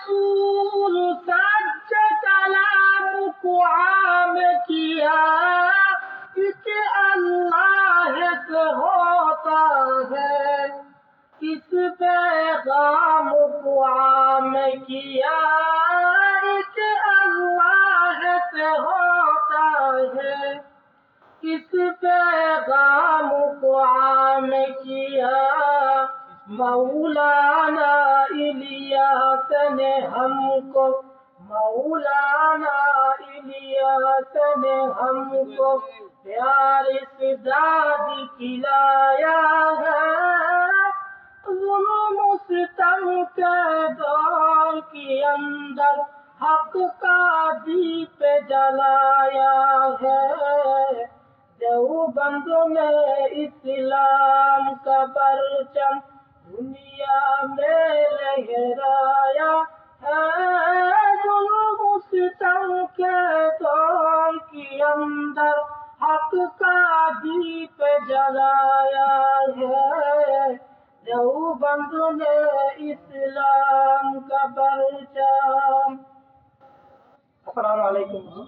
रसूल सच कलाम को आम किया, इस अल्लाह से होता है। इस पैगाम को आम किया, इस अल्लाह से होता है। इस पैगाम को आम किया, मौलाना इलियास ने हमको, मौलाना इलियास ने हमको प्यार से दाद खिलाया है। जुल्म सितम के दौर के अंदर हक का दीप जलाया है। देवबंद में इस्लाम का परचम दुनिया में लहराया है। जुल्म सितम के दौर के अंदर हक का दीप जलाया है। देवबंद ने इस्लाम का परचम। अस्सलाम वालेकुम।